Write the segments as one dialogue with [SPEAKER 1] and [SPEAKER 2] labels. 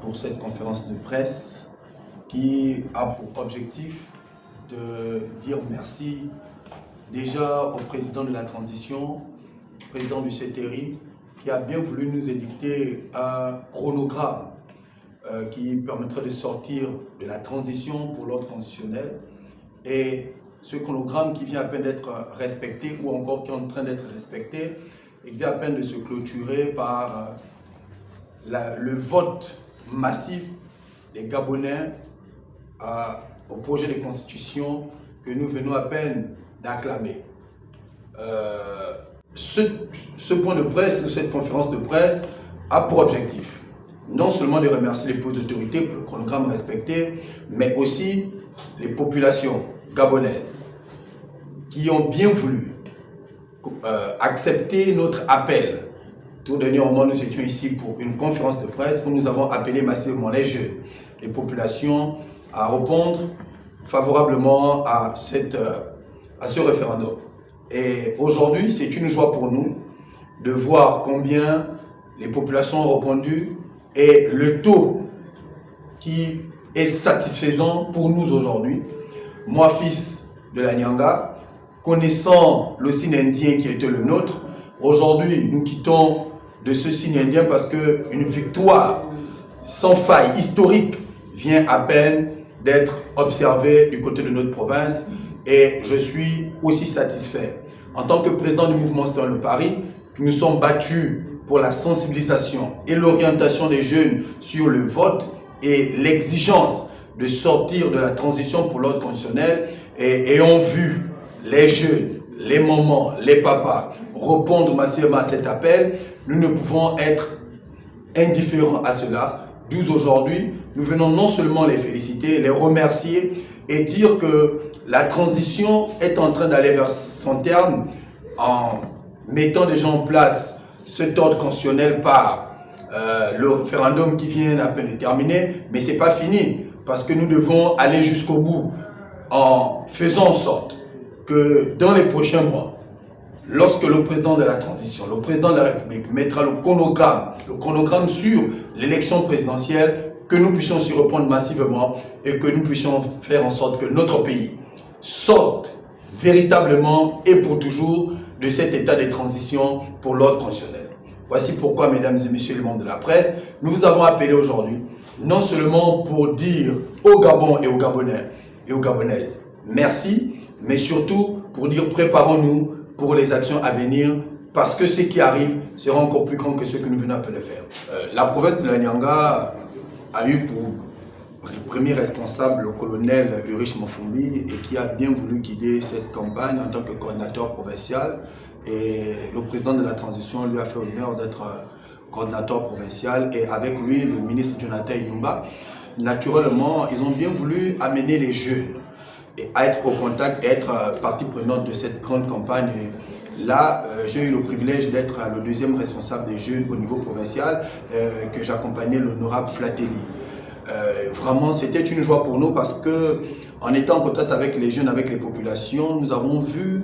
[SPEAKER 1] pour cette conférence de presse qui a pour objectif de dire merci déjà au président de la transition, président du CTRI, qui a bien voulu nous édicter un chronogramme qui permettrait de sortir de la transition pour l'ordre constitutionnel. Et ce chronogramme qui vient à peine d'être respecté ou encore qui est en train d'être respecté, et qui vient à peine de se clôturer par le vote massif des Gabonais au projet de constitution que nous venons à peine d'acclamer. Ce point de presse, cette conférence de presse, a pour objectif non seulement de remercier les hautes autorités pour le chronogramme respecté, mais aussi les populations gabonaises qui ont bien voulu accepter notre appel. Tout dernièrement, nous étions ici pour une conférence de presse où nous avons appelé massivement les jeunes, les populations à répondre favorablement à ce référendum. Et aujourd'hui, c'est une joie pour nous de voir combien les populations ont répondu et le taux qui est satisfaisant pour nous aujourd'hui. Moi, fils de la Nyanga, connaissant le signe indien qui était le nôtre, aujourd'hui, nous quittons de ce signe indien parce qu'une victoire sans faille, historique, vient à peine d'être observée du côté de notre province et je suis aussi satisfait. En tant que président du mouvement Citoyen Le Paris, nous sommes battus pour la sensibilisation et l'orientation des jeunes sur le vote et l'exigence de sortir de la transition pour l'ordre constitutionnel et ayant vu les jeunes, les mamans, les papas répondre massivement à cet appel, nous ne pouvons être indifférents à cela. D'où aujourd'hui, nous venons non seulement les féliciter, les remercier et dire que la transition est en train d'aller vers son terme en mettant déjà en place cet ordre constitutionnel par le référendum qui vient à peine de terminer, mais ce n'est pas fini parce que nous devons aller jusqu'au bout en faisant en sorte que dans les prochains mois, lorsque le président de la transition, le président de la République mettra le chronogramme sur l'élection présidentielle, que nous puissions s'y répondre massivement et que nous puissions faire en sorte que notre pays sorte véritablement et pour toujours de cet état de transition pour l'ordre constitutionnel. Voici pourquoi, mesdames et messieurs les membres de la presse, nous vous avons appelé aujourd'hui, non seulement pour dire au Gabon et aux Gabonais et aux Gabonaises merci, mais surtout pour dire préparons-nous pour les actions à venir parce que ce qui arrive sera encore plus grand que ce que nous venons à peine de faire. La province de la Nyanga a eu pour premier responsable le colonel Ulrich Mofumbi et qui a bien voulu guider cette campagne en tant que coordinateur provincial. Et le président de la transition lui a fait l'honneur d'être coordinateur provincial et avec lui le ministre Jonathan Inyumba. Naturellement, ils ont bien voulu amener les jeunes et à être au contact et être partie prenante de cette grande campagne. Là, j'ai eu le privilège d'être le deuxième responsable des jeunes au niveau provincial que j'accompagnais l'honorable Flatelli. Vraiment, c'était une joie pour nous parce que en étant en contact avec les jeunes, avec les populations, nous avons vu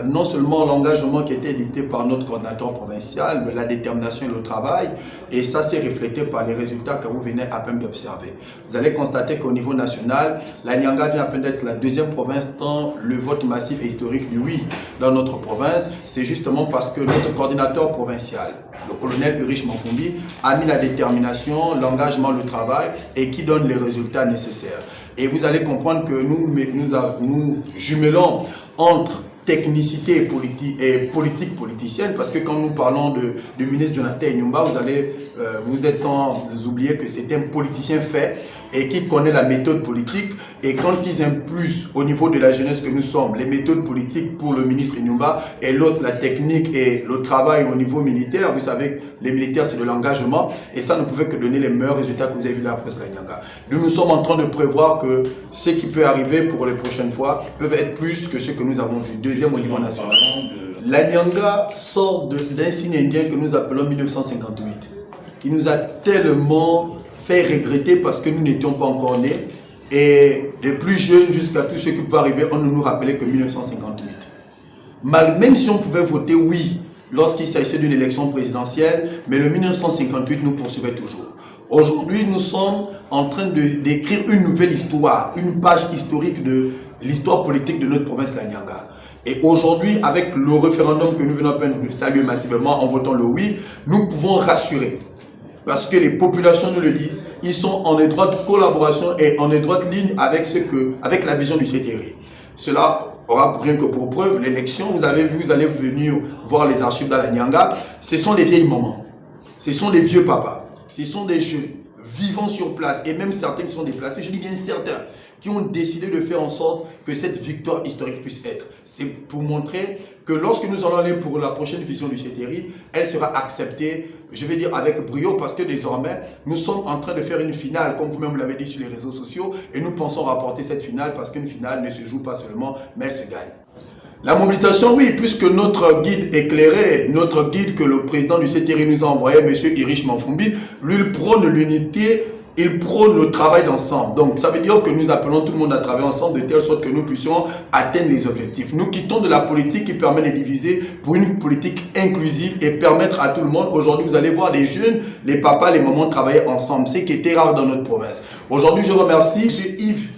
[SPEAKER 1] non seulement l'engagement qui était dicté par notre coordinateur provincial, mais la détermination et le travail, et ça s'est reflété par les résultats que vous venez à peine d'observer. Vous allez constater qu'au niveau national, la Nyanga vient à peine d'être la deuxième province tant le vote massif et historique du oui dans notre province. C'est justement parce que notre coordinateur provincial, le colonel Ulrich Mofumbi, a mis la détermination, l'engagement, le travail et qui donne les résultats nécessaires. Et vous allez comprendre que nous jumelons entre technicité et politique politicienne, parce que quand nous parlons du ministre Jonathan Inyumba, vous êtes sans oublier que c'est un politicien fait et qui connaît la méthode politique. Et quand ils impulsent au niveau de la jeunesse que nous sommes, les méthodes politiques pour le ministre Inyumba et l'autre, la technique et le travail au niveau militaire, vous savez, les militaires c'est de l'engagement et ça ne pouvait que donner les meilleurs résultats que vous avez vu dans la presse de la Nyanga. Nous sommes en train de prévoir que ce qui peut arriver pour les prochaines fois peuvent être plus que ce que nous avons vu. Deuxième au niveau national. La Nyanga sort d'un signe indien que nous appelons 1958, qui nous a tellement fait regretter parce que nous n'étions pas encore nés. Et des plus jeunes jusqu'à tout ce qui peut arriver, on ne nous rappelait que 1958. Même si on pouvait voter oui lorsqu'il s'agissait d'une élection présidentielle, mais le 1958 nous poursuivait toujours. Aujourd'hui, nous sommes en train d'écrire une nouvelle histoire, une page historique de l'histoire politique de notre province, la Nyanga. Et aujourd'hui, avec le référendum que nous venons à peine de saluer massivement en votant le oui, nous pouvons rassurer. Parce que les populations nous le disent, ils sont en étroite collaboration et en étroite ligne avec la vision du CTRI. Cela aura rien que pour preuve l'élection. Vous avez vu, vous allez venir voir les archives dans la Nyanga. Ce sont des vieilles mamans, ce sont des vieux papas, ce sont des jeunes vivant sur place et même certains qui sont déplacés, je dis bien certains, qui ont décidé de faire en sorte que cette victoire historique puisse être. C'est pour montrer que lorsque nous allons aller pour la prochaine vision du CTRI, elle sera acceptée, je vais dire avec brio, parce que désormais, nous sommes en train de faire une finale, comme vous-même l'avez dit sur les réseaux sociaux, et nous pensons rapporter cette finale parce qu'une finale ne se joue pas seulement, mais elle se gagne. La mobilisation, oui, puisque notre guide éclairé, notre guide que le président du CTRI nous a envoyé, M. Irish Manfumbi, lui, il prône l'unité, il prône le travail d'ensemble. Donc, ça veut dire que nous appelons tout le monde à travailler ensemble de telle sorte que nous puissions atteindre les objectifs. Nous quittons de la politique qui permet de diviser pour une politique inclusive et permettre à tout le monde. Aujourd'hui, vous allez voir les jeunes, les papas, les mamans travailler ensemble, ce qui était rare dans notre province. Aujourd'hui, je remercie M. Yves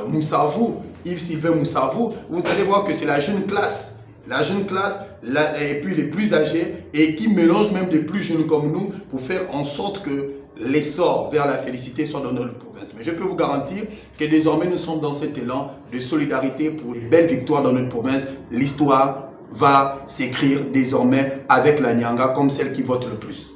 [SPEAKER 1] Moussavou, Yves-Sylvain Moussavou. Vous allez voir que c'est la jeune classe. La jeune classe, et puis les plus âgés, et qui mélange même des plus jeunes comme nous pour faire en sorte que l'essor vers la félicité soit dans notre province. Mais je peux vous garantir que désormais nous sommes dans cet élan de solidarité pour les belles victoires dans notre province. L'histoire va s'écrire désormais avec la Nyanga comme celle qui vote le plus.